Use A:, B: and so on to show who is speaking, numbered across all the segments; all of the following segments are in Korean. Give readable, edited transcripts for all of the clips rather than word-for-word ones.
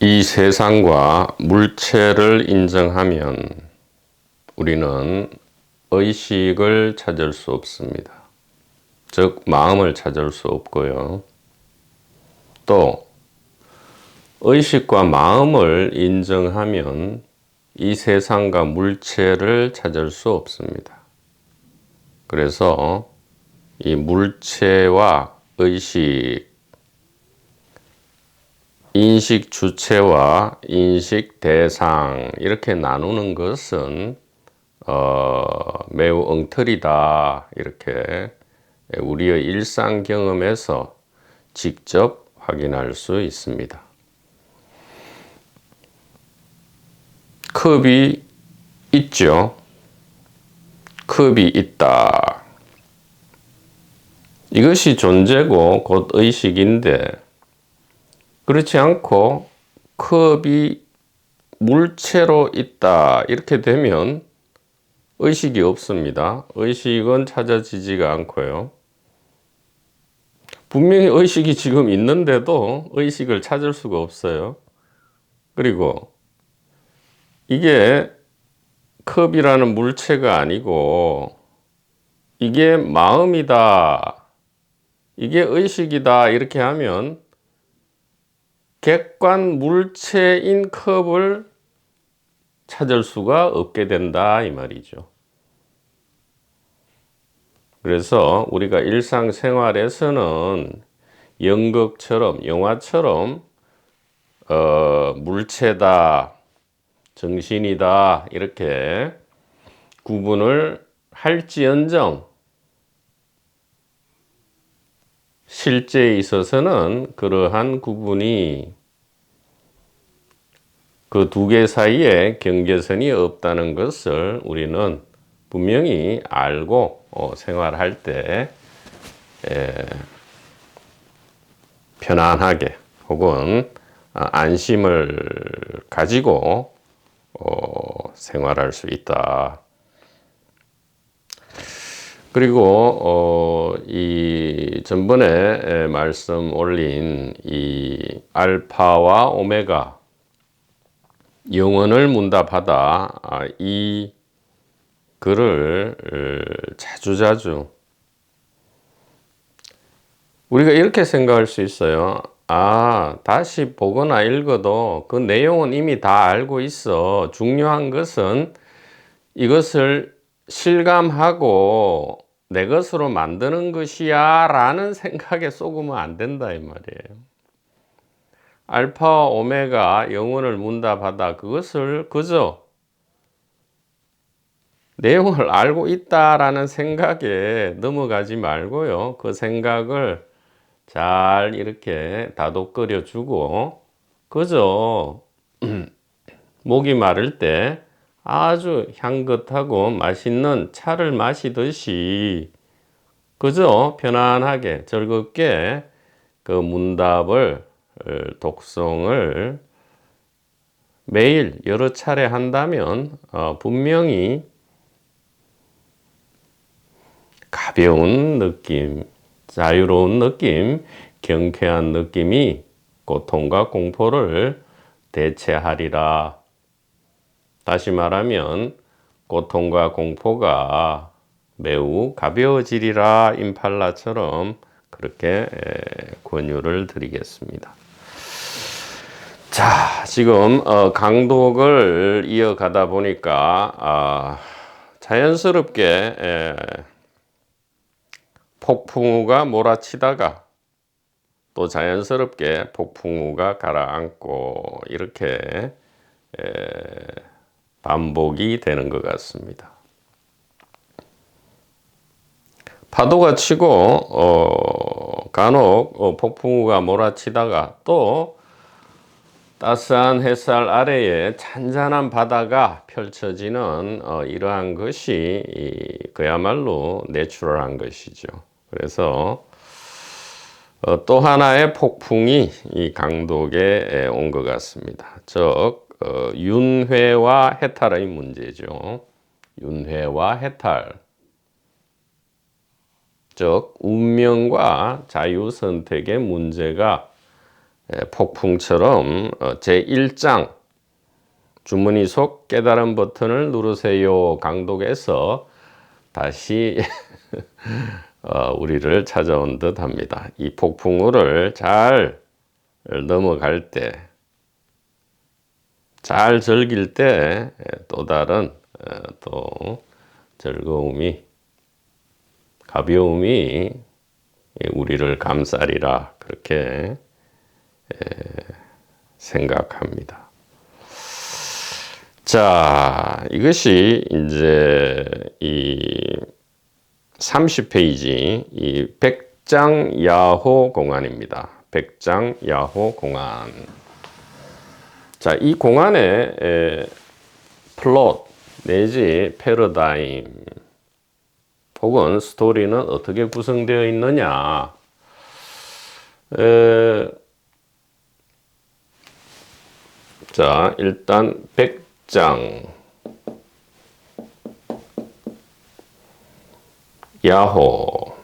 A: 이 세상과 물체를 인정하면 우리는 의식을 찾을 수 없습니다. 즉, 마음을 찾을 수 없고요. 또, 의식과 마음을 인정하면 이 세상과 물체를 찾을 수 없습니다. 그래서 이 물체와 의식, 인식 주체와 인식 대상 이렇게 나누는 것은 매우 엉터리다, 이렇게 우리의 일상 경험에서 직접 확인할 수 있습니다. 컵이 있죠. 컵이 있다. 이것이 존재고 곧 의식인데, 그렇지 않고 컵이 물체로 있다 이렇게 되면 의식이 없습니다. 의식은 찾아지지가 않고요. 분명히 의식이 지금 있는데도 의식을 찾을 수가 없어요. 그리고 이게 컵이라는 물체가 아니고 이게 마음이다, 이게 의식이다 이렇게 하면 객관 물체인 컵을 찾을 수가 없게 된다 이 말이죠. 그래서 우리가 일상생활에서는 연극처럼, 영화처럼 물체다, 정신이다 이렇게 구분을 할지언정 실제에 있어서는 그러한 구분이, 그 두 개 사이에 경계선이 없다는 것을 우리는 분명히 알고 생활할 때 편안하게 혹은 안심을 가지고 생활할 수 있다. 그리고 이 전번에 말씀 올린 이 알파와 오메가, 영혼을 문답하다, 이 글을 자주자주 우리가 이렇게 생각할 수 있어요. 다시 보거나 읽어도 그 내용은 이미 다 알고 있어. 중요한 것은 이것을 실감하고 내 것으로 만드는 것이야 라는 생각에 속으면 안 된다 이 말이에요. 알파와 오메가, 영혼을 문답하다, 그것을 그저 내용을 알고 있다라는 생각에 넘어가지 말고요. 그 생각을 잘 이렇게 다독거려 주고, 그저 목이 마를 때 아주 향긋하고 맛있는 차를 마시듯이 그저 편안하게 즐겁게 그 문답을, 독송을 매일 여러 차례 한다면 분명히 가벼운 느낌, 자유로운 느낌, 경쾌한 느낌이 고통과 공포를 대체하리라. 다시 말하면 고통과 공포가 매우 가벼워지리라, 임팔라처럼 그렇게 권유를 드리겠습니다. 자, 지금 강독을 이어가다 보니까 자연스럽게 폭풍우가 몰아치다가 또 자연스럽게 폭풍우가 가라앉고 이렇게 반복이 되는 것 같습니다. 파도가 치고 간혹 폭풍우가 몰아치다가 또 따스한 햇살 아래에 잔잔한 바다가 펼쳐지는 이러한 것이 그야말로 내추럴한 것이죠. 그래서 또 하나의 폭풍이 이 강독에 온 것 같습니다. 즉 윤회와 해탈의 문제죠. 윤회와 해탈, 즉 운명과 자유선택의 문제가 폭풍처럼 제1장 주머니 속 깨달음 버튼을 누르세요 강독에서 다시 우리를 찾아온 듯 합니다. 이 폭풍우를 잘 넘어갈 때, 잘 즐길 때 또 다른 또 즐거움이, 가벼움이 우리를 감싸리라 그렇게 생각합니다. 자, 이것이 이제 이 30페이지 이 백장야호 공안입니다. 백장야호 공안. 자, 이 공안의 플롯 내지 패러다임 혹은 스토리는 어떻게 구성되어 있느냐. 자, 일단 백장 야호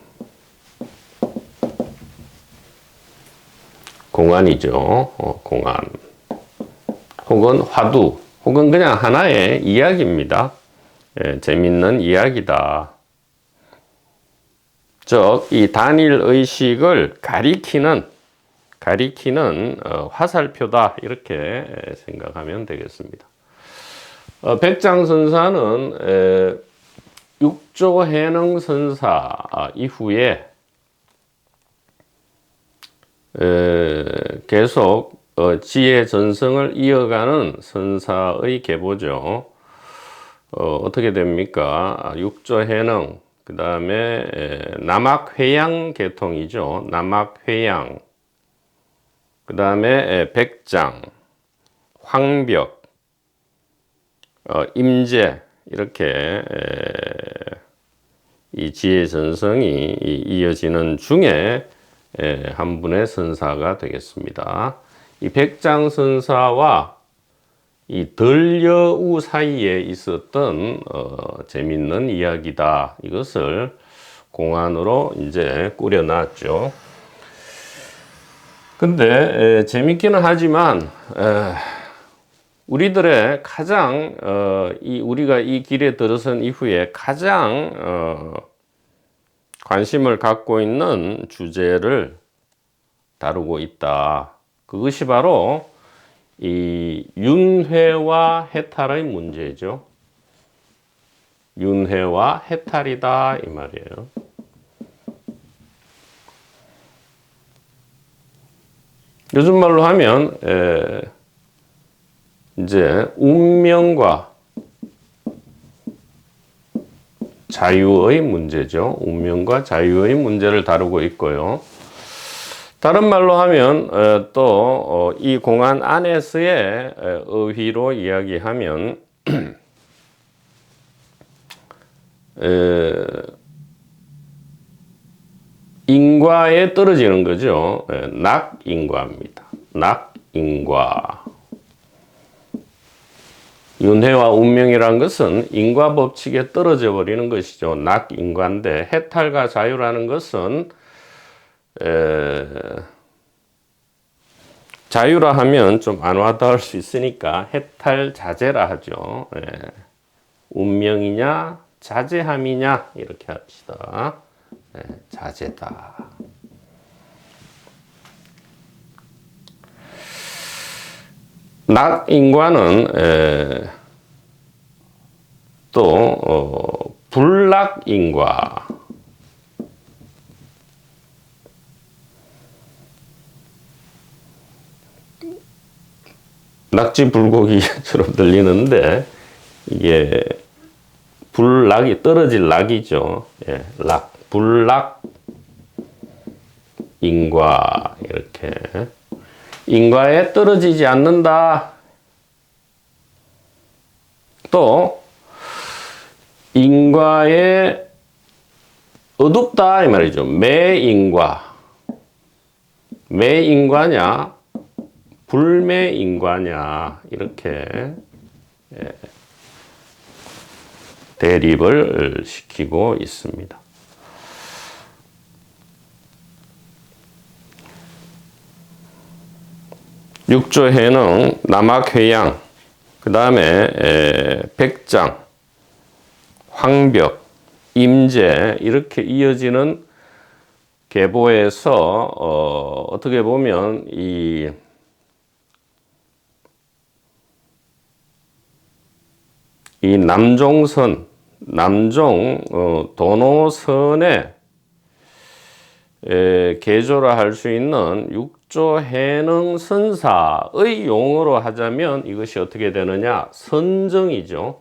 A: 공안이죠. 공안 혹은 화두 혹은 그냥 하나의 이야기입니다. 재밌는 이야기다. 즉, 이 단일 의식을 가리키는 화살표다 이렇게 생각하면 되겠습니다. 백장선사는 육조해능선사 이후에 계속 지혜 전승을 이어가는 선사의 계보죠. 어떻게 됩니까? 육조해능, 그 다음에 남학회양 계통이죠. 남학회양, 그 다음에 백장, 황벽, 임재 이렇게 이 지혜 전승이 이어지는 중에 한 분의 선사가 되겠습니다. 이 백장 선사와 이 덜여우 사이에 있었던 재밌는 이야기다. 이것을 공안으로 이제 꾸려놨죠. 근데 재밌기는 하지만 우리들의 가장 우리가 이 길에 들어선 이후에 가장 관심을 갖고 있는 주제를 다루고 있다. 그것이 바로 이 윤회와 해탈의 문제죠. 윤회와 해탈이다 이 말이에요. 요즘 말로 하면 이제 운명과 자유의 문제죠. 운명과 자유의 문제를 다루고 있고요. 다른 말로 하면 또 이 공안 안에서의 의의로 이야기하면 인과에 떨어지는 거죠. 낙인과입니다. 낙인과. 윤회와 운명이란 것은 인과 법칙에 떨어져 버리는 것이죠. 낙인과인데 해탈과 자유라는 것은 자유라 하면 좀 안 와닿을 수 있으니까 해탈 자제라 하죠. 운명이냐 자제함이냐 이렇게 합시다. 자제다. 낙인과는 또 불낙인과, 낙지 불고기처럼 들리는데 이게 불낙이 떨어질 낙이죠. 낙, 불낙 인과 이렇게 인과에 떨어지지 않는다. 또 인과에 어둡다 이 말이죠. 매인과, 매인과냐 불매인과냐 이렇게 대립을 시키고 있습니다. 육조해능, 남학회양, 그 다음에 백장, 황벽, 임제 이렇게 이어지는 계보에서 어떻게 보면 이 남종선, 도노선에 개조를 할 수 있는 육조해능 선사의 용어로 하자면 이것이 어떻게 되느냐? 선정이죠.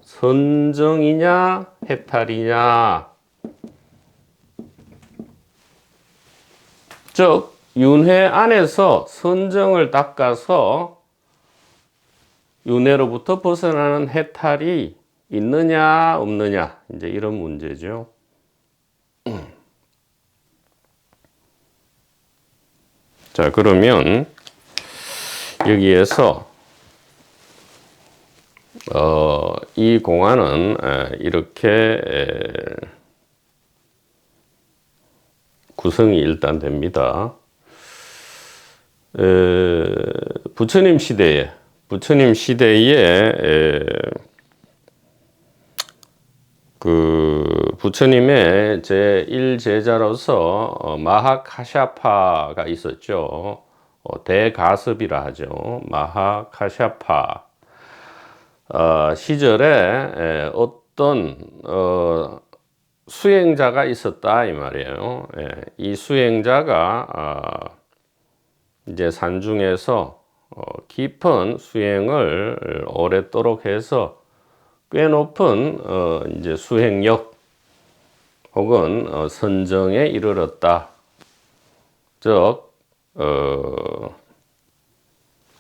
A: 선정이냐 해탈이냐. 즉 윤회 안에서 선정을 닦아서 윤회로부터 벗어나는 해탈이 있느냐 없느냐, 이제 이런 문제죠. 자, 그러면 여기에서 이 공안은 이렇게 구성이 일단 됩니다. 부처님 시대에 그 부처님의 제1제자로서 마하카샤파가 있었죠. 대가섭이라 하죠. 마하카샤파 시절에 어떤 수행자가 있었다 이 말이에요. 이 수행자가 이제 산중에서 깊은 수행을 오랫도록 해서 꽤 높은 이제 수행력 혹은 선정에 이르렀다. 즉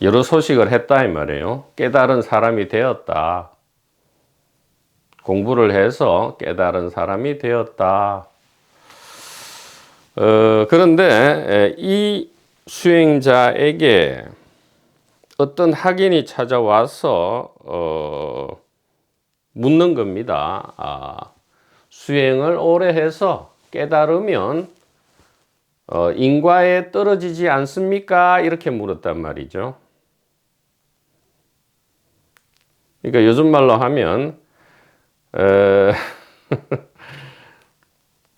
A: 여러 소식을 했다 이 말이에요. 깨달은 사람이 되었다. 공부를 해서 깨달은 사람이 되었다. 그런데 이 수행자에게 어떤 학인이 찾아와서 묻는 겁니다. 수행을 오래 해서 깨달으면 인과에 떨어지지 않습니까? 이렇게 물었단 말이죠. 그러니까 요즘 말로 하면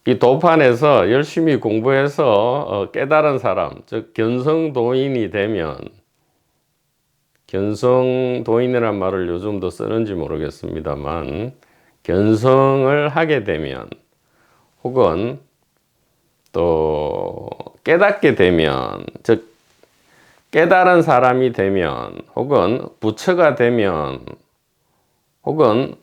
A: 이 도판에서 열심히 공부해서 깨달은 사람, 즉 견성도인이 되면, 견성도인이란 말을 요즘도 쓰는지 모르겠습니다만, 견성을 하게 되면 혹은 또 깨닫게 되면, 즉 깨달은 사람이 되면 혹은 부처가 되면 혹은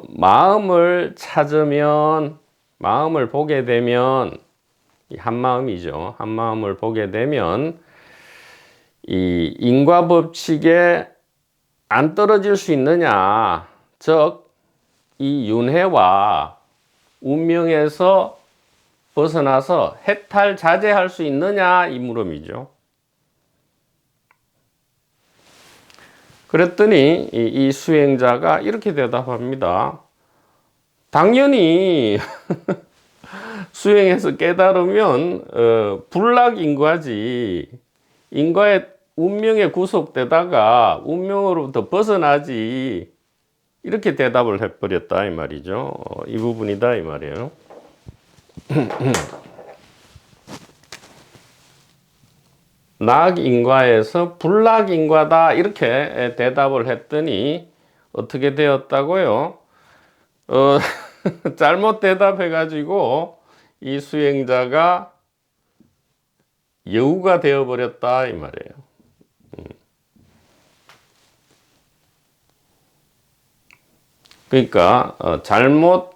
A: 마음을 찾으면, 마음을 보게 되면, 이 한마음이죠. 한마음을 보게 되면 이 인과법칙에 안 떨어질 수 있느냐, 즉 이 윤회와 운명에서 벗어나서 해탈 자제할 수 있느냐, 이 물음이죠. 그랬더니 이 수행자가 이렇게 대답합니다. 당연히 수행해서 깨달으면 불락인과지, 인과의 운명에 구속되다가 운명으로부터 벗어나지, 이렇게 대답을 해버렸다 이 말이죠. 이 부분이다 이 말이에요. 낙인과에서 불락인과다 이렇게 대답을 했더니 어떻게 되었다고요? 잘못 대답해가지고 이 수행자가 여우가 되어버렸다 이 말이에요. 그러니까 잘못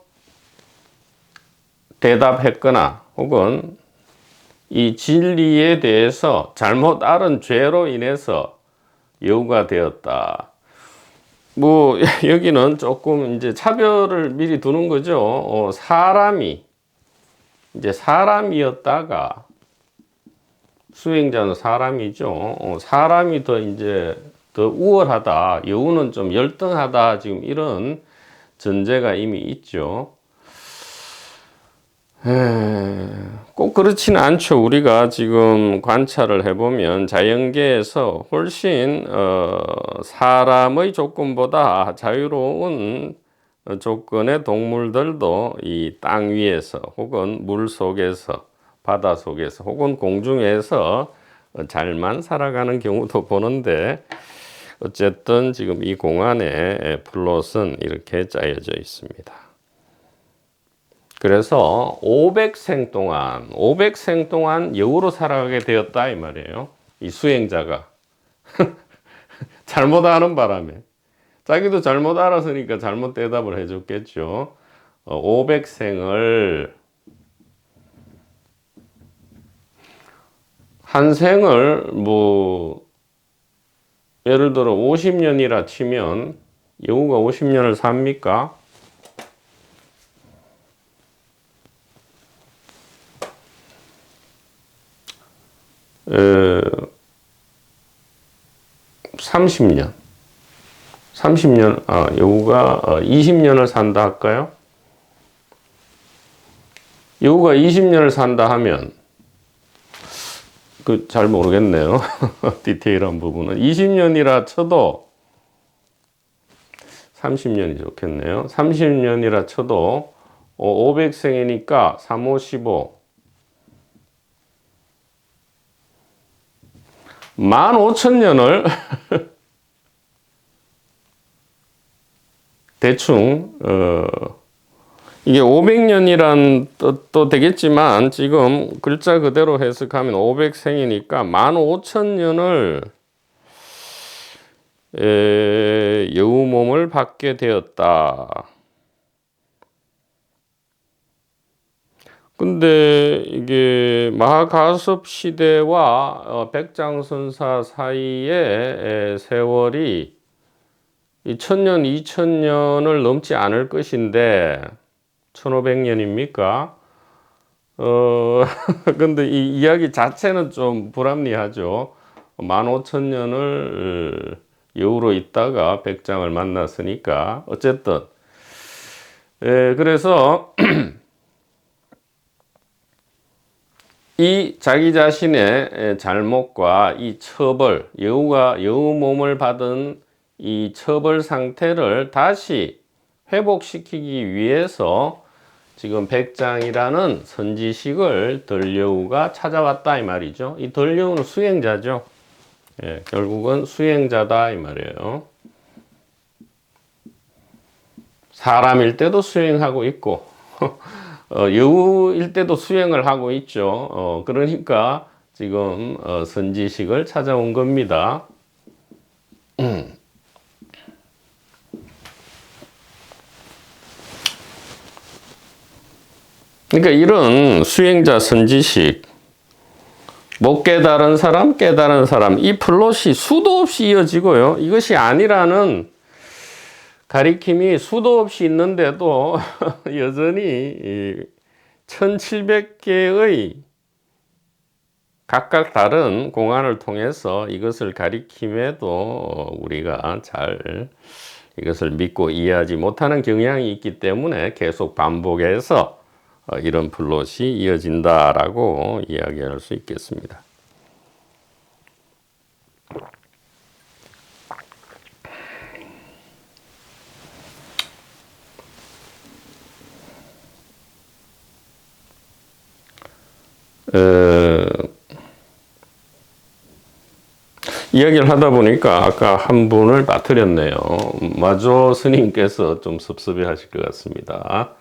A: 대답했거나 혹은 이 진리에 대해서 잘못 알은 죄로 인해서 여우가 되었다. 뭐 여기는 조금 이제 차별을 미리 두는 거죠. 사람이 이제 사람이었다가, 수행자는 사람이죠. 사람이 더 이제 더 우월하다, 여우는 좀 열등하다, 지금 이런 전제가 이미 있죠. 꼭 그렇지는 않죠. 우리가 지금 관찰을 해보면 자연계에서 훨씬 사람의 조건보다 자유로운 조건의 동물들도 이 땅 위에서 혹은 물 속에서 바다 속에서 혹은 공중에서 잘만 살아가는 경우도 보는데, 어쨌든 지금 이 공안에 플롯은 이렇게 짜여져 있습니다. 그래서 500생 동안 여우로 살아가게 되었다 이 말이에요. 이 수행자가 잘못 아는 바람에, 자기도 잘못 알았으니까 잘못 대답을 해줬겠죠. 500생을 한 생을 뭐 예를 들어 50년이라 치면 여우가 50년을 삽니까? 30년. 여우가 20년을 산다 할까요? 여우가 20년을 산다 하면, 잘 모르겠네요. 디테일한 부분은. 20년이라 쳐도, 30년이 좋겠네요. 30년이라 쳐도, 500생이니까 3, 5, 15. 15,000년을 대충 이게 500년이란 뜻도 되겠지만 지금 글자 그대로 해석하면 500생이니까 15,000년을 여우 몸을 받게 되었다. 근데 이게 마하가섭 시대와 백장선사 사이의 세월이 1000년, 2000년을 넘지 않을 것인데 1500년입니까? 근데 이 이야기 자체는 좀 불합리하죠. 15,000년을 여우로 있다가 백장을 만났으니까. 어쨌든 그래서 이 자기 자신의 잘못과 이 처벌, 여우 몸을 받은 이 처벌 상태를 다시 회복시키기 위해서 지금 백장이라는 선지식을 덜여우가 찾아왔다 이 말이죠. 이 덜여우는 수행자죠. 결국은 수행자다 이 말이에요. 사람일 때도 수행하고 있고 여우일 때도 수행을 하고 있죠. 그러니까 지금 선지식을 찾아온 겁니다. 그러니까 이런 수행자 선지식, 못 깨달은 사람, 깨달은 사람, 이 플롯이 수도 없이 이어지고요. 이것이 아니라는 가리킴이 수도 없이 있는데도 여전히 1700개의 각각 다른 공안을 통해서 이것을 가리킴에도 우리가 잘 이것을 믿고 이해하지 못하는 경향이 있기 때문에 계속 반복해서 이런 플롯이 이어진다라고 이야기할 수 있겠습니다. 이야기를 하다 보니까 아까 한 분을 빠뜨렸네요. 마조 스님께서 좀 섭섭해 하실 것 같습니다.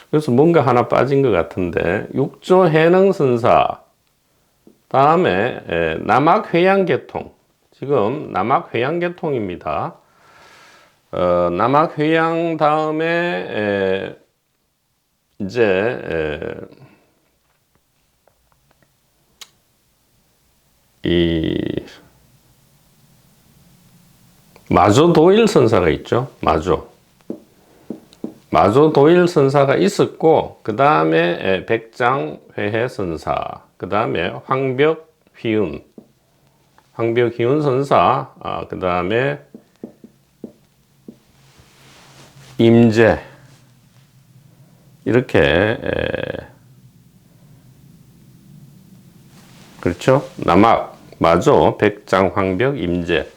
A: 그래서 뭔가 하나 빠진 것 같은데, 육조 해능선사, 다음에 남학회양계통, 지금 남학회양계통입니다. 남학회양 다음에 이제 이 마조 도일 선사가 있죠. 마조 도일 선사가 있었고, 그 다음에 백장 회해 선사, 그 다음에 황벽 휘운 선사, 그 다음에 임재, 이렇게 그렇죠? 남악, 마조, 백장, 황벽, 임제.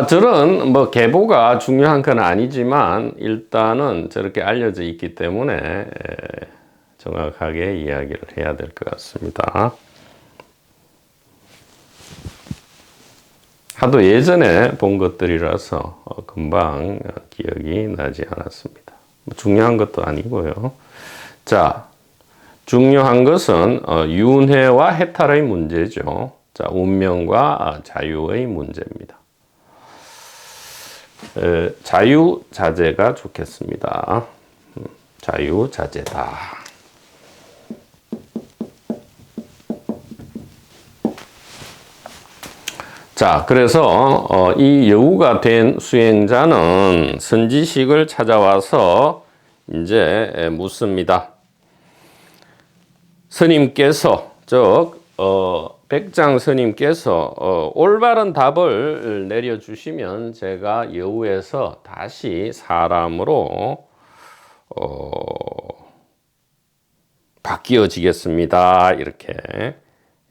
A: 저런 뭐 계보가 중요한 건 아니지만 일단은 저렇게 알려져 있기 때문에 정확하게 이야기를 해야 될 것 같습니다. 하도 예전에 본 것들이라서 금방 기억이 나지 않았습니다. 중요한 것도 아니고요. 자, 중요한 것은 윤회와 해탈의 문제죠. 자, 운명과 자유의 문제입니다. 자유자재가 좋겠습니다. 자유자재다. 자, 그래서 이 여우가 된 수행자는 선지식을 찾아와서 이제 묻습니다. 스님께서, 즉 백장 스님께서 올바른 답을 내려주시면 제가 여우에서 다시 사람으로 바뀌어지겠습니다. 이렇게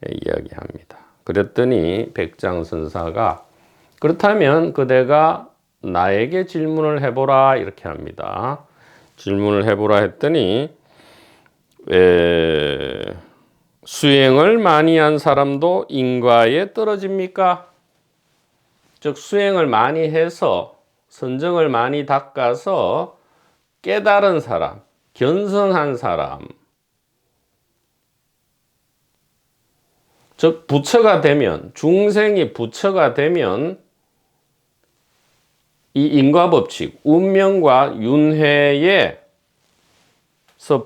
A: 이야기합니다. 그랬더니 백장선사가 그렇다면 그대가 나에게 질문을 해보라 이렇게 합니다. 질문을 해보라 했더니 수행을 많이 한 사람도 인과에 떨어집니까? 즉 수행을 많이 해서 선정을 많이 닦아서 깨달은 사람, 견성한 사람, 즉 부처가 되면, 중생이 부처가 되면 이 인과법칙, 운명과 윤회에서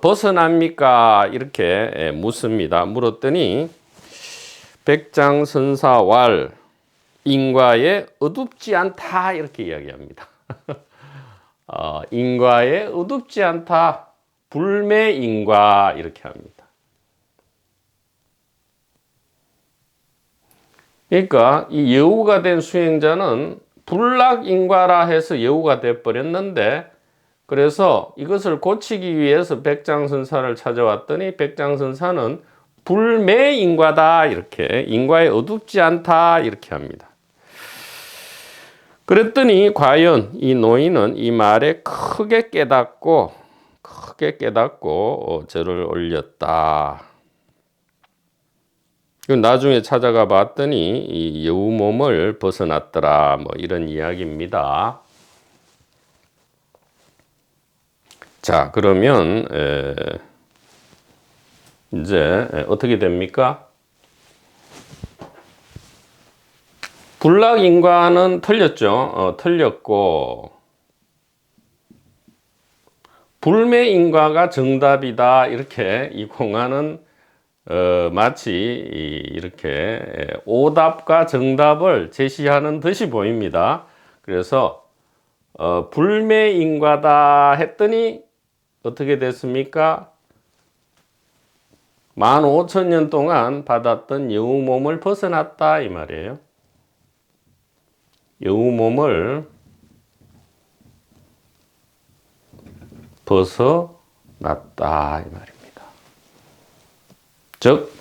A: 벗어납니까? 이렇게 묻습니다. 물었더니 백장선사왈 인과에 어둡지 않다 이렇게 이야기합니다. 인과에 어둡지 않다, 불매인과 이렇게 합니다. 그러니까 이 여우가 된 수행자는 불락인과라 해서 여우가 되어버렸는데, 그래서 이것을 고치기 위해서 백장선사를 찾아왔더니 백장선사는 불매인과다 이렇게, 인과에 어둡지 않다 이렇게 합니다. 그랬더니 과연 이 노인은 이 말에 크게 깨닫고 절을 올렸다. 나중에 찾아가 봤더니 이 여우 몸을 벗어났더라, 뭐 이런 이야기입니다. 자, 그러면 이제 어떻게 됩니까? 불락인과는 틀렸죠. 틀렸고 불매인과가 정답이다 이렇게 이 공안은 마치 이렇게 오답과 정답을 제시하는 듯이 보입니다. 그래서 불매인과다 했더니 어떻게 됐습니까? 15,000년 동안 받았던 여우 몸을 벗어났다 이 말이에요. 여우 몸을 벗어났다 이 말입니다. 즉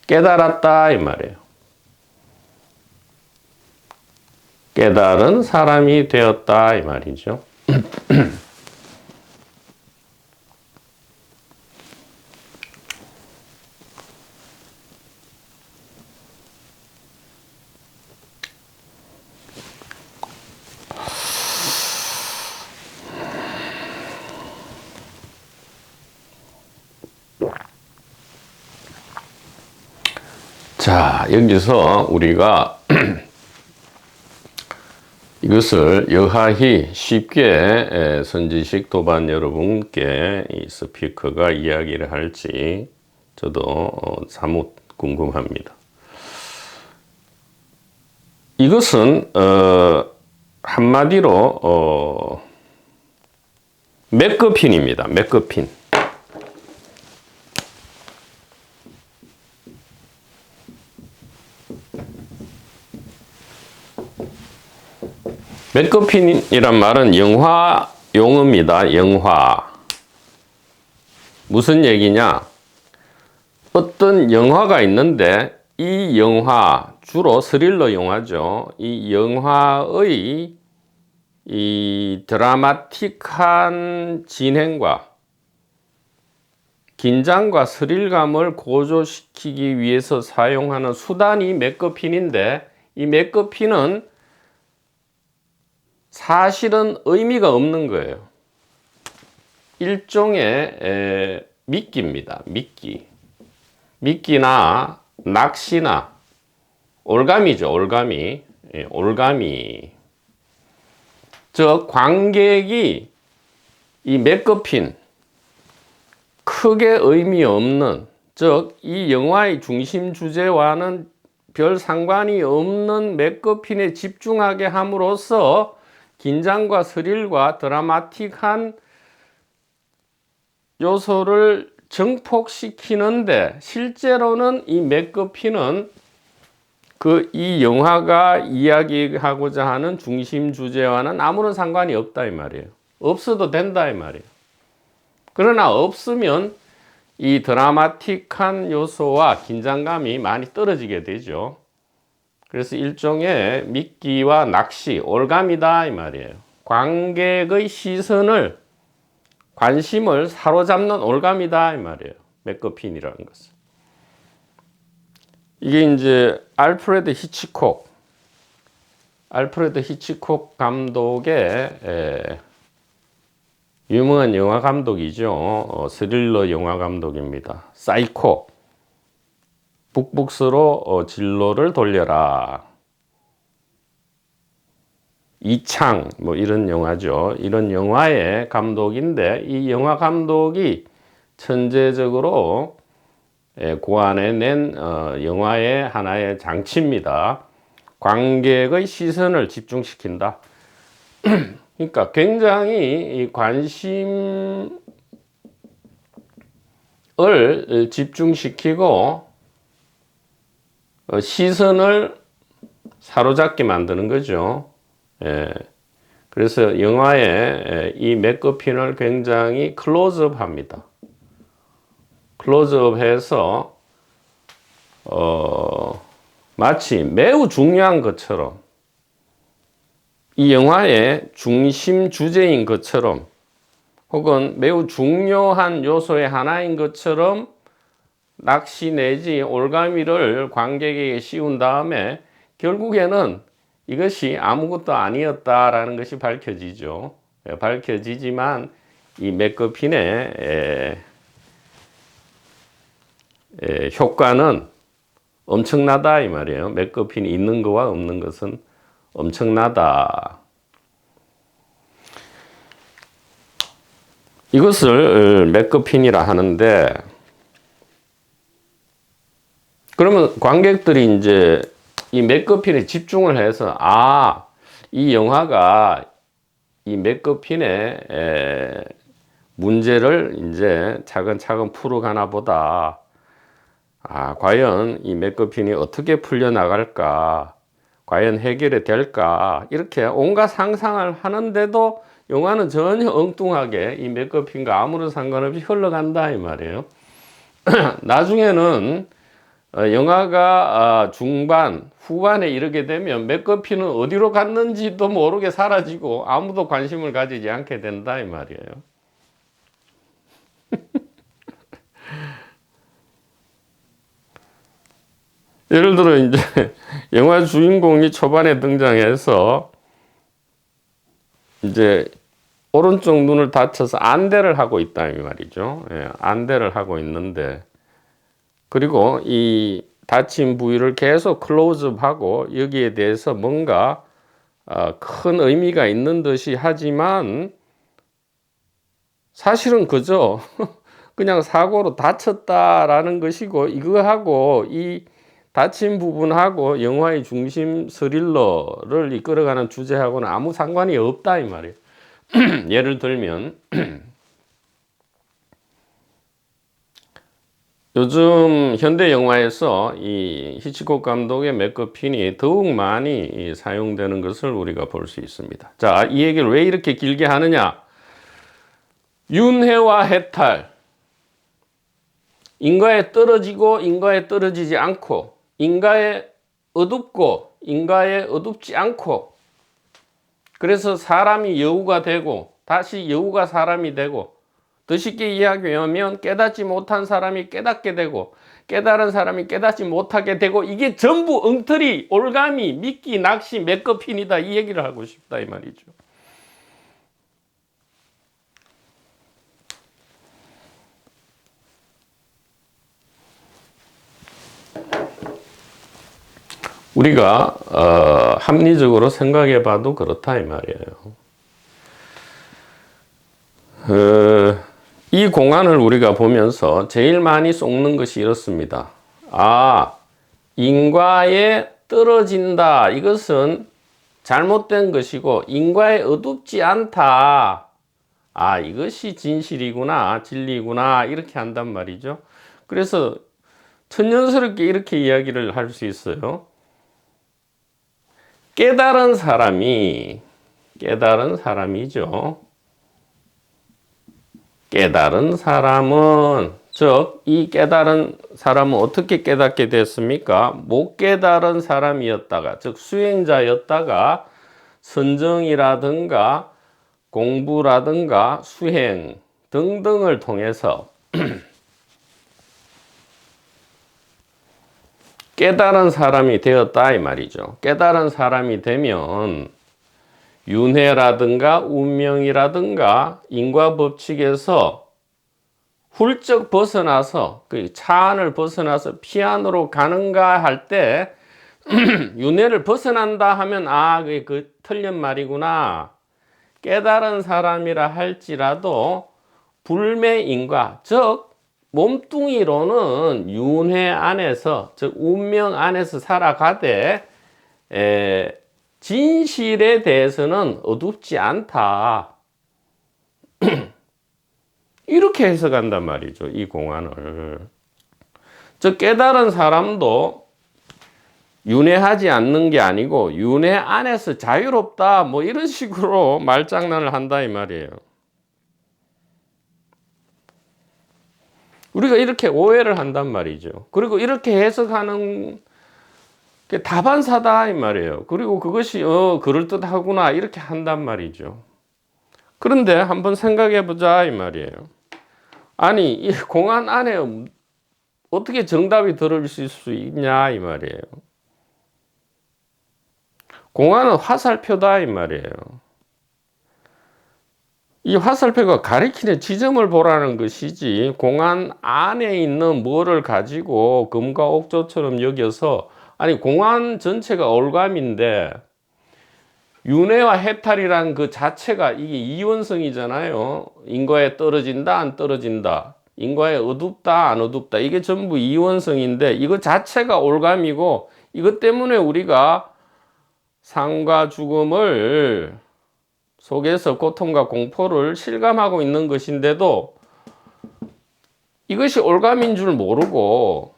A: 깨달았다 이 말이에요. 깨달은 사람이 되었다 이 말이죠. 자, 여기서 우리가 이것을 여하히 쉽게 선지식 도반 여러분께 이 스피커가 이야기를 할지 저도 사뭇 궁금합니다. 이것은 한마디로 맥거핀입니다. 맥거핀. 맥거핀이란 말은 영화 용어입니다. 영화. 무슨 얘기냐? 어떤 영화가 있는데 이 영화, 주로 스릴러 영화죠. 이 영화의 이 드라마틱한 진행과 긴장과 스릴감을 고조시키기 위해서 사용하는 수단이 맥거핀인데, 이 맥거핀은 사실은 의미가 없는 거예요. 일종의 미끼입니다. 미끼. 미끼나 낚시나 올가미죠. 올가미. 올가미. 즉 관객이 이 맥거핀, 크게 의미 없는, 즉 이 영화의 중심 주제와는 별 상관이 없는 맥거핀에 집중하게 함으로써 긴장과 스릴과 드라마틱한 요소를 증폭시키는데, 실제로는 이 맥거핀은 이 영화가 이야기하고자 하는 중심 주제와는 아무런 상관이 없다 이 말이에요. 없어도 된다 이 말이에요. 그러나 없으면 이 드라마틱한 요소와 긴장감이 많이 떨어지게 되죠. 그래서 일종의 미끼와 낚시, 올감이다 이 말이에요. 관객의 시선을, 관심을 사로잡는 올감이다 이 말이에요. 맥거핀이라는 것은. 이게 이제 알프레드 히치콕 감독의 유명한 영화 감독이죠. 스릴러 영화 감독입니다. 사이코, 북북스로 진로를 돌려라, 이창, 뭐 이런 영화죠. 이런 영화의 감독인데, 이 영화 감독이 천재적으로 고안해낸 영화의 하나의 장치입니다. 관객의 시선을 집중시킨다. 그러니까 굉장히 이 관심을 집중시키고 시선을 사로잡게 만드는 거죠. 그래서 영화에 이 맥거핀을 굉장히 클로즈업 합니다. 클로즈업 해서 마치 매우 중요한 것처럼, 이 영화의 중심 주제인 것처럼, 혹은 매우 중요한 요소의 하나인 것처럼 낚시 내지 올가미를 관객에게 씌운 다음에 결국에는 이것이 아무것도 아니었다라는 것이 밝혀지죠. 밝혀지지만 이 맥거핀의 효과는 엄청나다 이 말이에요. 맥거핀이 있는 것과 없는 것은 엄청나다. 이것을 맥거핀이라 하는데, 그러면 관객들이 이제 이 맥거핀에 집중을 해서, 이 영화가 이 맥거핀의 문제를 이제 차근차근 풀어가나 보다. 과연 이 맥거핀이 어떻게 풀려나갈까? 과연 해결이 될까? 이렇게 온갖 상상을 하는데도 영화는 전혀 엉뚱하게 이 맥거핀과 아무런 상관없이 흘러간다 이 말이에요. 나중에는 영화가 중반, 후반에 이르게 되면 맥거핀은 어디로 갔는지도 모르게 사라지고 아무도 관심을 가지지 않게 된다 이 말이에요. 예를 들어 이제 영화 주인공이 초반에 등장해서 이제 오른쪽 눈을 다쳐서 안대를 하고 있다 이 말이죠. 안대를 하고 있는데, 그리고 이 다친 부위를 계속 클로즈업하고 여기에 대해서 뭔가 큰 의미가 있는 듯이 하지만 사실은 그저 그냥 사고로 다쳤다라는 것이고, 이거하고 이 다친 부분하고 영화의 중심 스릴러를 이끌어가는 주제하고는 아무 상관이 없다 이 말이에요. 예를 들면 요즘 현대 영화에서 이 히치콕 감독의 맥거핀이 더욱 많이 사용되는 것을 우리가 볼 수 있습니다. 자, 이 얘기를 왜 이렇게 길게 하느냐? 윤회와 해탈, 인과에 떨어지고 인과에 떨어지지 않고, 인과에 어둡고 인과에 어둡지 않고, 그래서 사람이 여우가 되고 다시 여우가 사람이 되고, 더 쉽게 이야기하면 깨닫지 못한 사람이 깨닫게 되고 깨달은 사람이 깨닫지 못하게 되고, 이게 전부 엉터리, 올가미, 미끼, 낚시, 메커핀이다, 이 얘기를 하고 싶다 이 말이죠. 우리가 합리적으로 생각해 봐도 그렇다 이 말이에요. 이 공안을 우리가 보면서 제일 많이 쏙는 것이 이렇습니다. 인과에 떨어진다, 이것은 잘못된 것이고 인과에 어둡지 않다, 이것이 진실이구나, 진리구나, 이렇게 한단 말이죠. 그래서 천연스럽게 이렇게 이야기를 할 수 있어요. 깨달은 사람이죠. 깨달은 사람은, 즉 이 깨달은 사람은 어떻게 깨닫게 됐습니까? 못 깨달은 사람이었다가, 즉 수행자였다가 선정이라든가 공부라든가 수행 등등을 통해서 깨달은 사람이 되었다 이 말이죠. 깨달은 사람이 되면 윤회라든가 운명이라든가 인과 법칙에서 훌쩍 벗어나서, 그 차안을 벗어나서 피안으로 가는가 할 때 윤회를 벗어난다 하면 그게 그 틀린 말이구나. 깨달은 사람이라 할지라도 불매인과, 즉 몸뚱이로는 윤회 안에서, 즉 운명 안에서 살아가되 진실에 대해서는 어둡지 않다. 이렇게 해석한단 말이죠, 이 공안을. 즉 깨달은 사람도 윤회하지 않는 게 아니고 윤회 안에서 자유롭다, 뭐 이런 식으로 말장난을 한다 이 말이에요. 우리가 이렇게 오해를 한단 말이죠. 그리고 이렇게 해석하는 게 다반사다 이 말이에요. 그리고 그것이 그럴듯하구나, 이렇게 한단 말이죠. 그런데 한번 생각해 보자 이 말이에요. 아니, 이 공안 안에 어떻게 정답이 들어있을 수 있냐 이 말이에요. 공안은 화살표다 이 말이에요. 이 화살표가 가리키는 지점을 보라는 것이지, 공안 안에 있는 뭐를 가지고 금과 옥조처럼 여겨서, 아니 공안 전체가 올감인데 윤회와 해탈이란 그 자체가 이게 이원성이잖아요. 인과에 떨어진다, 안 떨어진다, 인과에 어둡다, 안 어둡다, 이게 전부 이원성인데 이거 자체가 올감이고, 이것 때문에 우리가 삶과 죽음을 속에서 고통과 공포를 실감하고 있는 것인데도 이것이 올감인 줄 모르고,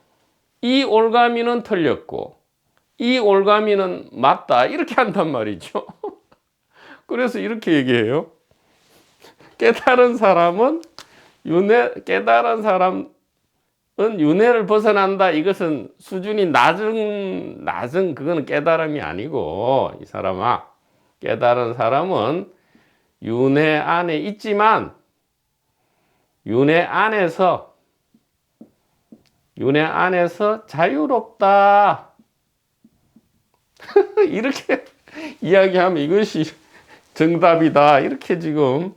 A: 이 올가미는 틀렸고 이 올가미는 맞다, 이렇게 한단 말이죠. 그래서 이렇게 얘기해요. 깨달은 사람은 깨달은 사람은 윤회를 벗어난다, 이것은 수준이 낮은 그거는 깨달음이 아니고, 이 사람아, 깨달은 사람은 윤회 안에 있지만 윤회 안에서 자유롭다. 이렇게 이야기하면 이것이 정답이다, 이렇게 지금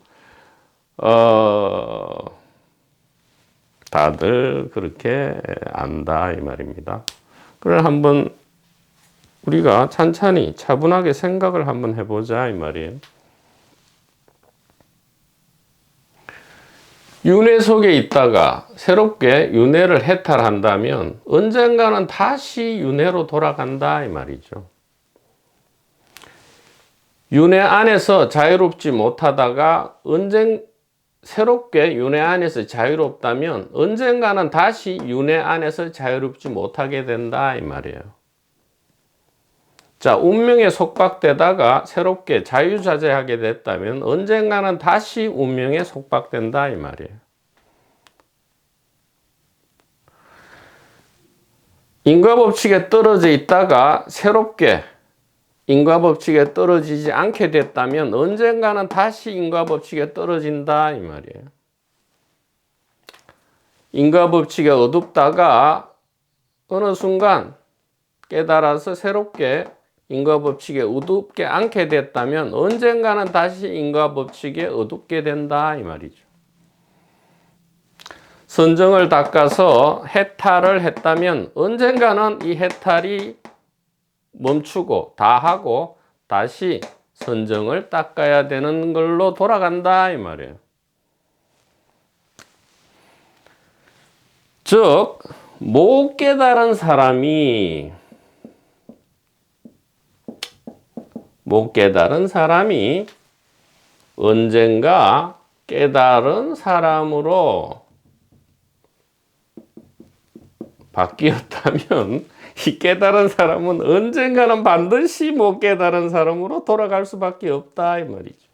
A: 다들 그렇게 안다 이 말입니다. 그걸 한번 우리가 찬찬히 차분하게 생각을 한번 해보자 이 말이에요. 윤회 속에 있다가 새롭게 윤회를 해탈한다면 언젠가는 다시 윤회로 돌아간다 이 말이죠. 윤회 안에서 자유롭지 못하다가 새롭게 윤회 안에서 자유롭다면 언젠가는 다시 윤회 안에서 자유롭지 못하게 된다 이 말이에요. 자, 운명에 속박되다가 새롭게 자유자재하게 됐다면 언젠가는 다시 운명에 속박된다 이 말이에요. 인과법칙에 떨어져 있다가 새롭게 인과법칙에 떨어지지 않게 됐다면 언젠가는 다시 인과법칙에 떨어진다 이 말이에요. 인과법칙에 어둡다가 어느 순간 깨달아서 새롭게 인과법칙에 어둡게 않게 됐다면 언젠가는 다시 인과법칙에 어둡게 된다 이 말이죠. 선정을 닦아서 해탈을 했다면 언젠가는 이 해탈이 멈추고 다 하고 다시 선정을 닦아야 되는 걸로 돌아간다 이 말이에요. 즉, 못 깨달은 사람이 언젠가 깨달은 사람으로 바뀌었다면 이 깨달은 사람은 언젠가는 반드시 못 깨달은 사람으로 돌아갈 수밖에 없다 이 말이죠.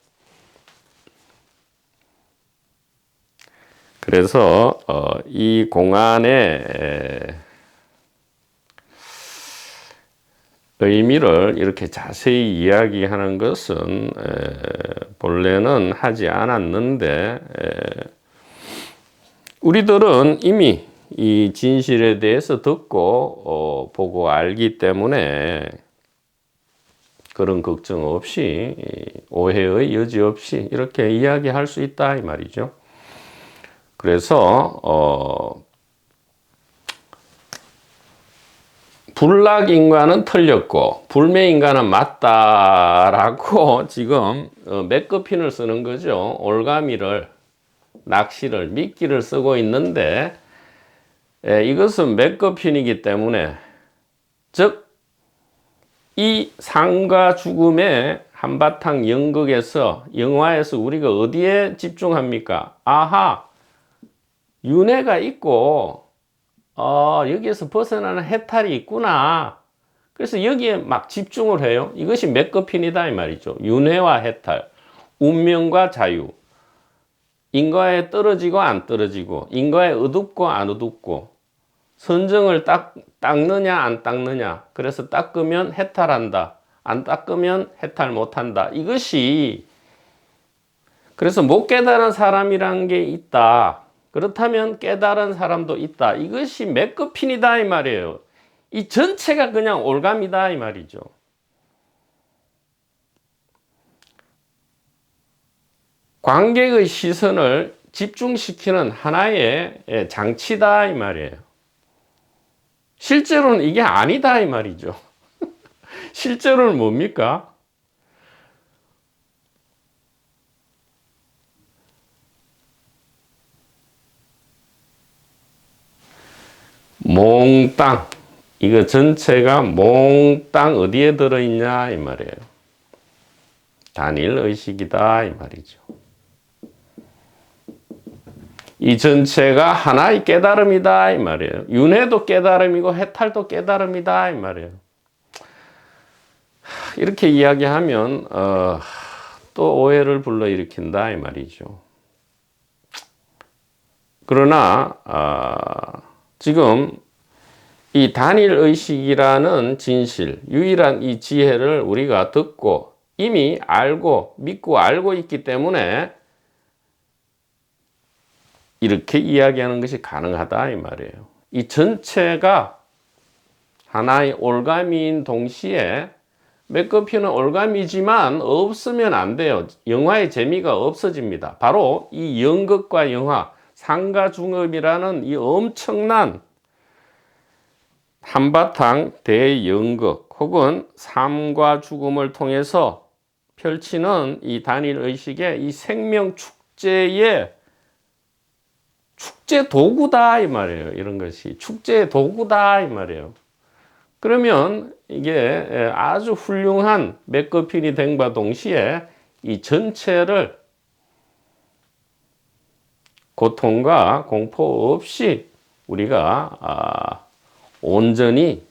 A: 그래서 이 공안의 의미를 이렇게 자세히 이야기하는 것은 본래는 하지 않았는데 우리들은 이미 이 진실에 대해서 듣고 보고 알기 때문에 그런 걱정 없이 오해의 여지 없이 이렇게 이야기할 수 있다 이 말이죠. 그래서 불락인과는 틀렸고 불매인과는 맞다라고 지금 맥거핀을 쓰는 거죠. 올가미를, 낚시를, 미끼를 쓰고 있는데 이것은 맥거핀이기 때문에, 즉 이 삶과 죽음의 한바탕 연극에서, 영화에서 우리가 어디에 집중합니까? 아하, 윤회가 있고 여기에서 벗어나는 해탈이 있구나. 그래서 여기에 막 집중을 해요. 이것이 맥거핀이다 이 말이죠. 윤회와 해탈, 운명과 자유, 인과에 떨어지고 안 떨어지고, 인과에 어둡고 안 어둡고, 선정을 닦느냐 안 닦느냐. 그래서 닦으면 해탈한다, 안 닦으면 해탈 못한다. 이것이, 그래서 못 깨달은 사람이란 게 있다. 그렇다면 깨달은 사람도 있다. 이것이 맥거핀이다 이 말이에요. 이 전체가 그냥 올감이다 이 말이죠. 관객의 시선을 집중시키는 하나의 장치다 이 말이에요. 실제로는 이게 아니다 이 말이죠. 실제로는 뭡니까? 몽땅, 이거 전체가 몽땅 어디에 들어있냐 이 말이에요. 단일의식이다 이 말이죠. 이 전체가 하나의 깨달음이다 이 말이에요. 윤회도 깨달음이고 해탈도 깨달음이다 이 말이에요. 이렇게 이야기하면 또 오해를 불러일으킨다 이 말이죠. 그러나 지금 이 단일의식이라는 진실, 유일한 이 지혜를 우리가 듣고 이미 알고 믿고 알고 있기 때문에 이렇게 이야기하는 것이 가능하다 이 말이에요. 이 전체가 하나의 올가미인 동시에, 맥거핀은 올가미지만 없으면 안 돼요. 영화의 재미가 없어집니다. 바로 이 연극과 영화, 상과 중업이라는 이 엄청난 한바탕 대연극 혹은 삶과 죽음을 통해서 펼치는 이 단일의식의 이 생명 축제의 축제 도구다 이 말이에요. 이런 것이 축제의 도구다 이 말이에요. 그러면 이게 아주 훌륭한 맥거핀이 됨과 동시에 이 전체를 고통과 공포 없이 우리가 온전히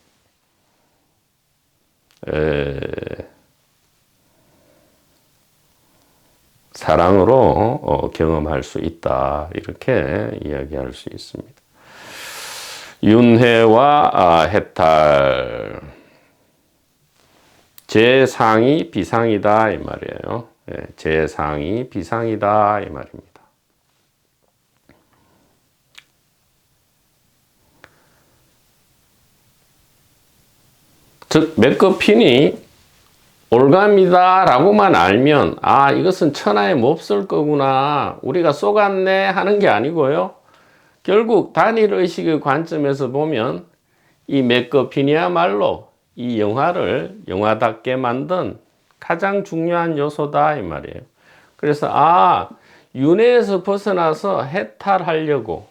A: 사랑으로 경험할 수 있다. 이렇게 이야기할 수 있습니다. 윤회와 해탈. 제상이 비상이다 이 말이에요. 예, 제상이 비상이다 이 말입니다. 즉 맥거핀이 올감이다 라고만 알면 아 이것은 천하에 몹쓸 거구나 우리가 속았네 하는 게 아니고요. 결국 단일의식의 관점에서 보면 이 맥거핀이야말로 이 영화를 영화답게 만든 가장 중요한 요소다 이 말이에요. 그래서 아 윤회에서 벗어나서 해탈하려고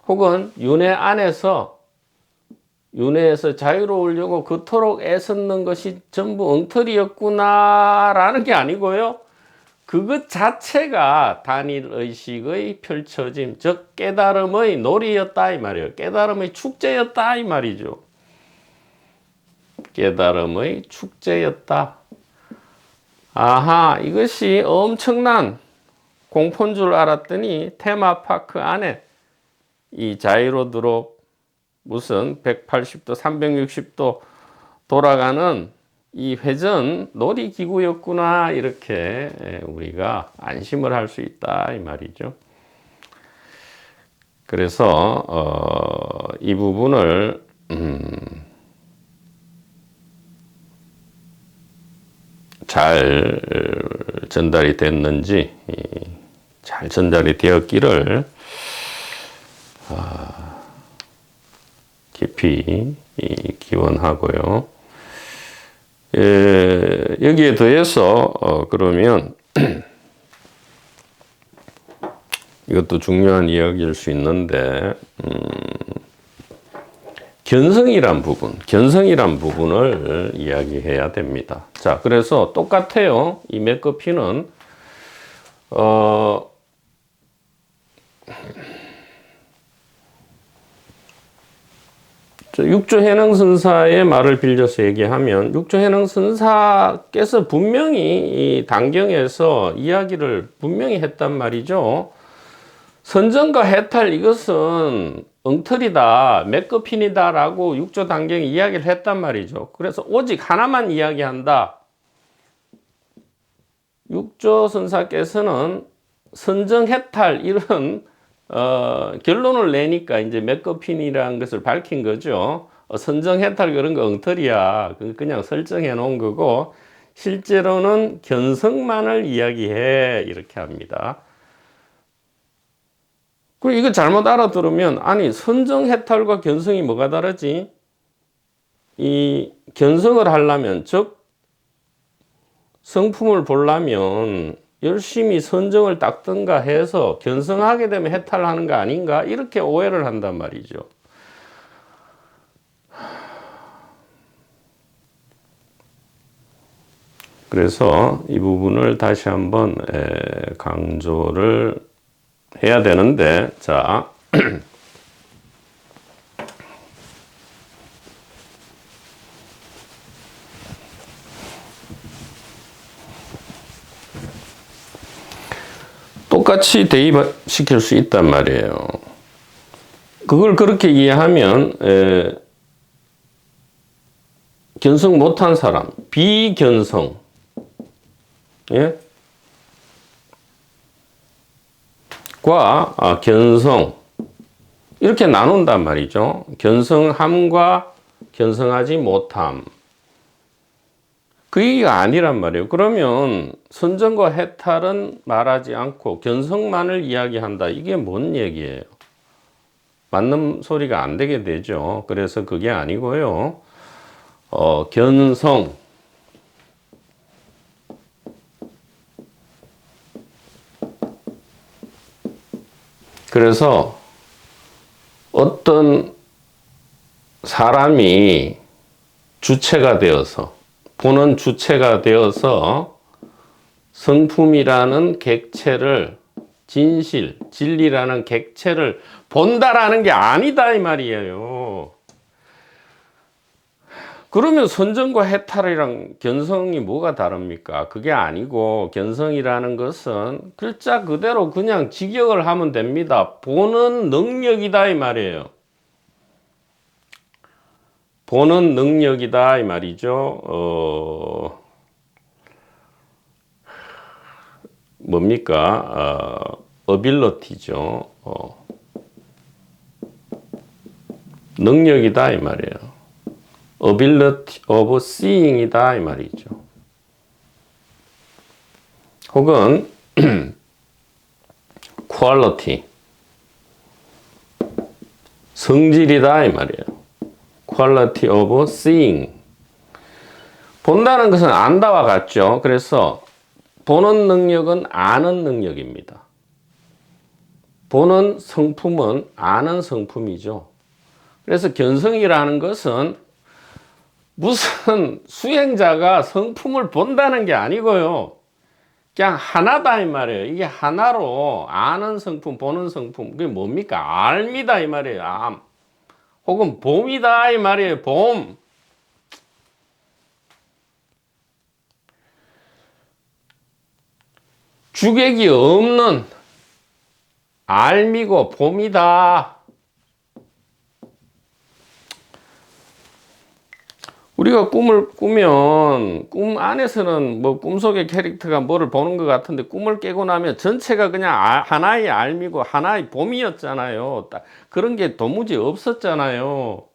A: 혹은 윤회에서 자유로우려고 그토록 애썼는 것이 전부 엉터리였구나 라는 게 아니고요. 그것 자체가 단일의식의 펼쳐짐, 즉 깨달음의 놀이였다 이 말이에요. 깨달음의 축제였다 이 말이죠. 깨달음의 축제였다. 아하, 이것이 엄청난 공포인 줄 알았더니 테마파크 안에 이 자이로드롭 무슨 180도, 360도 돌아가는 이 회전 놀이기구였구나 이렇게 우리가 안심을 할 수 있다 이 말이죠. 그래서 이 부분을 잘 전달이 됐는지 잘 전달이 되었기를 깊이 기원하고요. 여기에 더해서 그러면 이것도 중요한 이야기일 수 있는데 견성이란 부분을 이야기해야 됩니다. 자, 그래서 똑같아요. 이 맥거핀은 육조해능선사의 말을 빌려서 얘기하면 육조해능선사께서 분명히 이 단경에서 이야기를 분명히 했단 말이죠. 선정과 해탈 이것은 엉터리다, 맥거핀이다 라고 육조단경이 이야기를 했단 말이죠. 그래서 오직 하나만 이야기한다. 육조선사께서는 선정해탈 이런 결론을 내니까 이제 맥거핀이라는 것을 밝힌 거죠. 선정해탈 그런 거 엉터리야. 그냥 설정해 놓은 거고 실제로는 견성만을 이야기해 이렇게 합니다. 그리고 이거 잘못 알아들으면 아니 선정해탈과 견성이 뭐가 다르지? 이 견성을 하려면 즉 성품을 보려면 열심히 선정을 닦든가 해서 견성하게 되면 해탈하는 거 아닌가? 이렇게 오해를 한단 말이죠. 그래서 이 부분을 다시 한번 강조를 해야 되는데, 자. 똑같이 대입시킬 수 있단 말이에요. 그걸 그렇게 이해하면 견성 못한 사람, 비견성, 예? 과 견성 이렇게 나눈단 말이죠. 견성함과 견성하지 못함. 그 얘기가 아니란 말이에요. 그러면 선정과 해탈은 말하지 않고 견성만을 이야기한다. 이게 뭔 얘기예요? 맞는 소리가 안 되게 되죠. 그래서 그게 아니고요. 견성. 그래서 어떤 사람이 주체가 되어서 보는 주체가 되어서 성품이라는 객체를 진실, 진리라는 객체를 본다라는 게 아니다 이 말이에요. 그러면 선정과 해탈이랑 견성이 뭐가 다릅니까? 그게 아니고 견성이라는 것은 글자 그대로 그냥 직역을 하면 됩니다. 보는 능력이다 이 말이에요. 보는 능력이다 이 말이죠. 뭡니까? ability죠. 능력이다 이 말이에요. ability of seeing이다 이 말이죠. 혹은 quality, 성질이다 이 말이에요. quality of seeing. 본다는 것은 안다와 같죠. 그래서 보는 능력은 아는 능력입니다. 보는 성품은 아는 성품이죠. 그래서 견성이라는 것은 무슨 수행자가 성품을 본다는 게 아니고요. 그냥 하나다 이 말이에요. 이게 하나로 아는 성품, 보는 성품. 그게 뭡니까? 알미다 이 말이에요. 암. 혹은 봄이다 이 말이에요. 봄. 주객이 없는 알미고 봄이다. 우리가 꿈을 꾸면 꿈 안에서는 뭐 꿈속의 캐릭터가 뭐를 보는 것 같은데 꿈을 깨고 나면 전체가 그냥 하나의 알미고 하나의 봄이었잖아요. 그런 게 도무지 없었잖아요.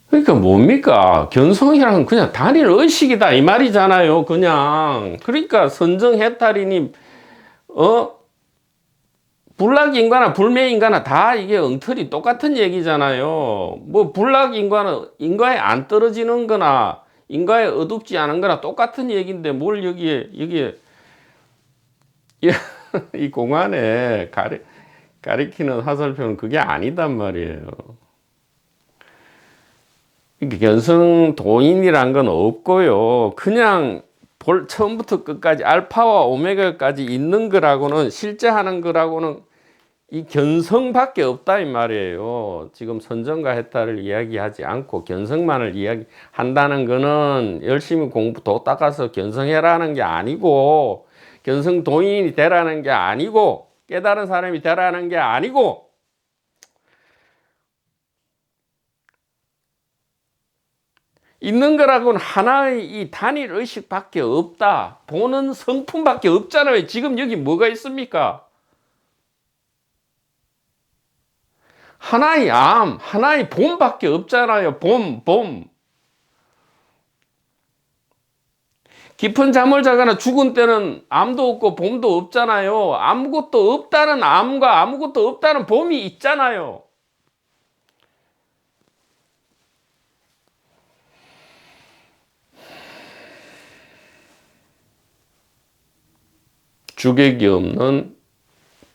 A: 그러니까 뭡니까? 견성이란 그냥 단일 의식이다 이 말이잖아요. 그냥 그러니까 선정해탈이니 불락인과나 불매인과나 다 이게 엉터리 똑같은 얘기잖아요. 뭐 불락인과는 인과에 안 떨어지는 거나 인과에 어둡지 않은 거나 똑같은 얘기인데 뭘 여기에 이 공안에 가리키는 화살표는 그게 아니단 말이에요. 견성도인이란 건 없고요. 그냥 처음부터 끝까지 알파와 오메가까지 있는 거라고는 실제 하는 거라고는 이 견성밖에 없다 이 말이에요. 지금 선정과 해탈을 이야기하지 않고 견성만을 이야기한다는 거는 열심히 공부 도 닦아서 견성해라는 게 아니고 견성도인이 되라는 게 아니고 깨달은 사람이 되라는 게 아니고 있는 거라고는 하나의 이 단일 의식밖에 없다. 보는 성품밖에 없잖아요. 지금 여기 뭐가 있습니까? 하나의 암, 하나의 봄밖에 없잖아요. 봄. 깊은 잠을 자거나 죽은 때는 암도 없고 봄도 없잖아요. 아무것도 없다는 암과 아무것도 없다는 봄이 있잖아요. 주객이 없는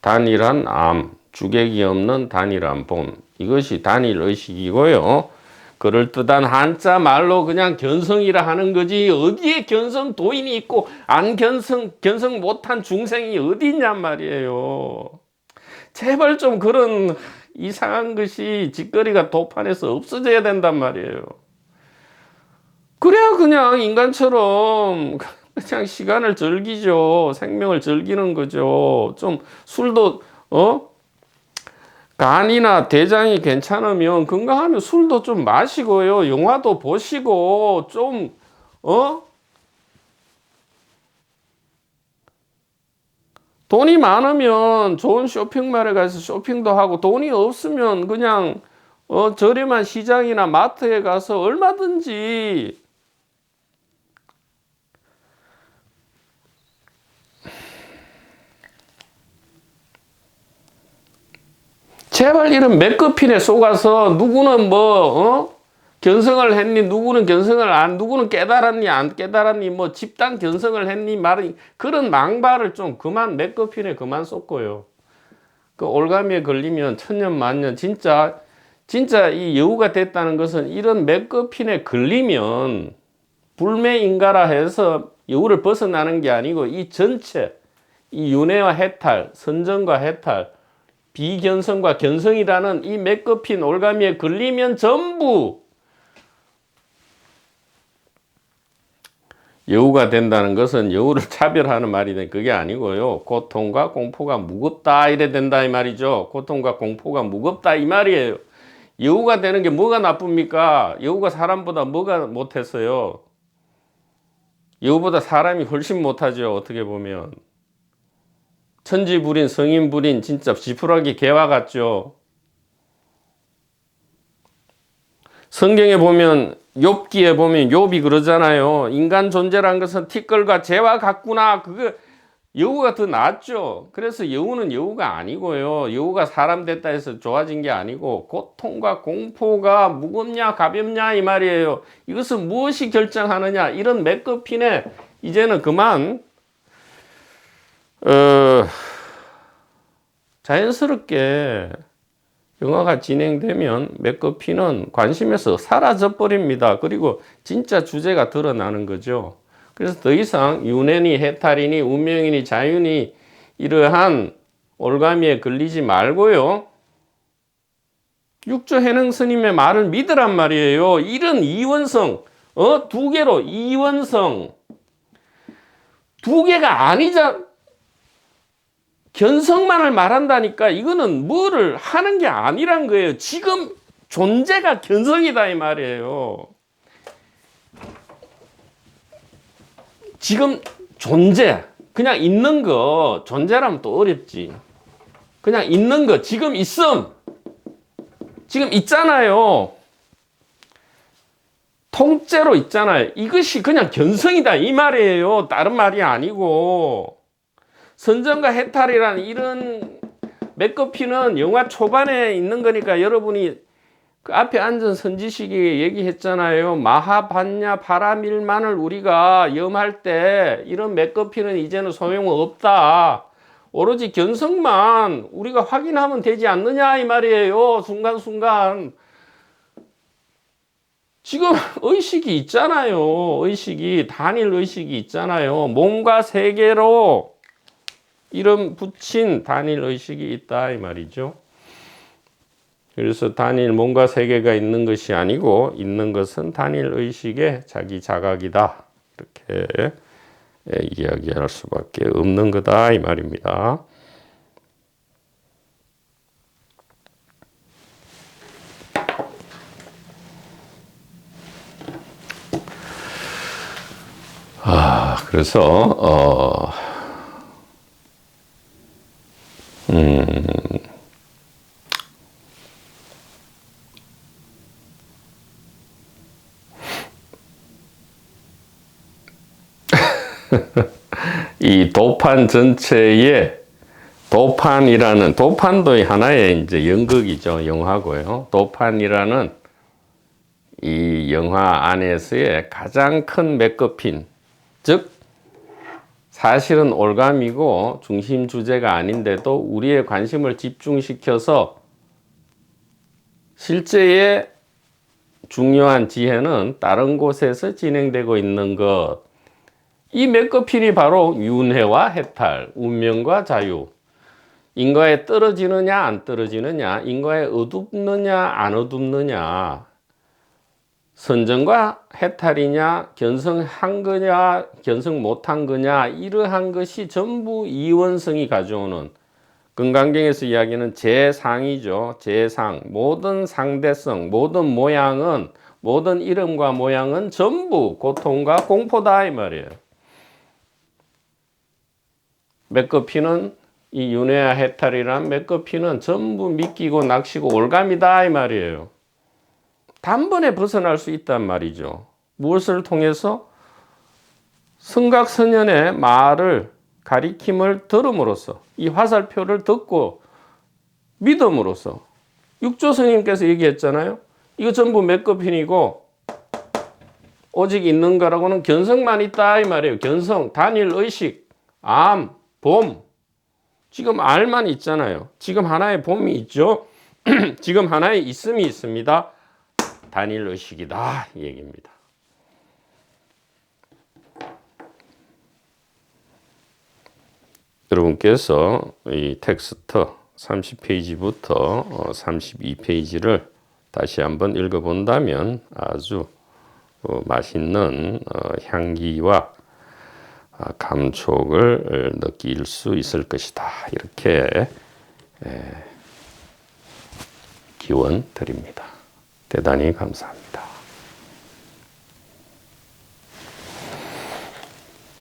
A: 단일한 암, 주객이 없는 단일한 봄. 이것이 단일 의식이고요. 그럴듯한 한자 말로 그냥 견성이라 하는 거지 어디에 견성 도인이 있고 안 견성 못한 중생이 어디 있냔 말이에요. 제발 좀 그런 이상한 것이 짓거리가 도판에서 없어져야 된단 말이에요. 그래야 그냥 인간처럼 그냥 시간을 즐기죠. 생명을 즐기는 거죠. 좀 술도 간이나 대장이 괜찮으면 건강하면 술도 좀 마시고요. 영화도 보시고 좀 돈이 많으면 좋은 쇼핑몰에 가서 쇼핑도 하고 돈이 없으면 그냥 저렴한 시장이나 마트에 가서 얼마든지 제발 이런 맥거핀에 속아서 누구는 견성을 했니 누구는 견성을 누구는 깨달았니 안 깨달았니 뭐 집단 견성을 했니 말은 그런 망발을 좀 그만 맥거핀에 그만 쏟고요. 그 올가미에 걸리면 천년 만년 진짜 이 여우가 됐다는 것은 이런 맥거핀에 걸리면 불매인가라 해서 여우를 벗어나는 게 아니고 이 전체 이 윤회와 해탈 선정과 해탈 비견성과 견성이라는 이 맥거핀 올가미에 걸리면 전부 여우가 된다는 것은 여우를 차별하는 말이 그게 아니고요. 고통과 공포가 무겁다 이래 된다 이 말이죠. 고통과 공포가 무겁다 이 말이에요. 여우가 되는 게 뭐가 나쁩니까? 여우가 사람보다 뭐가 못했어요? 여우보다 사람이 훨씬 못하죠. 어떻게 보면. 천지불인 성인불인 진짜 지푸라기 개와 같죠. 성경에 보면 욥기에 보면 욥이 그러잖아요. 인간 존재란 것은 티끌과 재와 같구나. 그거 여우가 더 낫죠. 그래서 여우는 여우가 아니고요. 여우가 사람 됐다 해서 좋아진 게 아니고 고통과 공포가 무겁냐 가볍냐 이 말이에요. 이것은 무엇이 결정하느냐. 이런 맥거핀에 이제는 그만 자연스럽게 영화가 진행되면 맥거핀은 관심에서 사라져 버립니다. 그리고 진짜 주제가 드러나는 거죠. 그래서 더 이상 윤회니 해탈이니 운명이니 자유니 이러한 올가미에 걸리지 말고요. 육조해능 스님의 말을 믿으란 말이에요. 이런 이원성, 두 개로 이원성, 두 개가 아니자 견성만을 말한다니까 이거는 뭐를 하는 게 아니란 거예요. 지금 존재가 견성이다 이 말이에요. 지금 존재, 그냥 있는 거, 존재라면 또 어렵지. 그냥 있는 거, 지금 있음. 지금 있잖아요. 통째로 있잖아요. 이것이 그냥 견성이다 이 말이에요. 다른 말이 아니고. 선정과 해탈이라는 이런 맥거핀은 영화 초반에 있는 거니까 여러분이 그 앞에 앉은 선지식이 얘기했잖아요. 마하반야 파라밀만을 우리가 염할 때 이런 맥거핀은 이제는 소용없다. 오로지 견성만 우리가 확인하면 되지 않느냐 이 말이에요. 순간순간. 지금 의식이 있잖아요. 의식이 단일 의식이 있잖아요. 몸과 세계로 이름 붙인 단일 의식이 있다 이 말이죠. 그래서 단일 몸과 세계가 있는 것이 아니고 있는 것은 단일 의식의 자기 자각이다. 이렇게 이야기할 수밖에 없는 거다 이 말입니다. 그래서 이 도판 전체에 도판도 하나의 이제 연극이죠. 영화고요. 도판이라는 이 영화 안에서의 가장 큰 맥거핀, 즉 사실은 올감이고 중심 주제가 아닌데도 우리의 관심을 집중시켜서 실제의 중요한 지혜는 다른 곳에서 진행되고 있는 것. 이 맥거핀이 바로 윤회와 해탈, 운명과 자유. 인과에 떨어지느냐 안 떨어지느냐, 인과에 어둡느냐 안 어둡느냐, 선정과 해탈이냐, 견성한 거냐, 견성 못한 거냐, 이러한 것이 전부 이원성이 가져오는, 금강경에서 이야기하는 재상이죠. 재상. 모든 상대성, 모든 모양은, 모든 이름과 모양은 전부 고통과 공포다 이 말이에요. 맥거핀은 이 윤회와 해탈이란 맥거핀은 전부 미끼고 낚시고 올감이다 이 말이에요. 단번에 벗어날 수 있단 말이죠. 무엇을 통해서? 성각선연의 말을 가리킴을 들음으로써, 이 화살표를 듣고 믿음으로써, 육조 스님께서 얘기했잖아요. 이거 전부 맥거핀이고 오직 있는 거라고는 견성만 있다 이 말이에요. 견성, 단일 의식, 암, 봄. 지금 알만 있잖아요. 지금 하나의 봄이 있죠. 지금 하나의 있음이 있습니다. 단일 의식이다 이 얘기입니다. 여러분께서 이 텍스트 30페이지부터 32페이지를 다시 한번 읽어본다면 아주 맛있는 향기와 감촉을 느낄 수 있을 것이다. 이렇게 기원 드립니다. 대단히 감사합니다.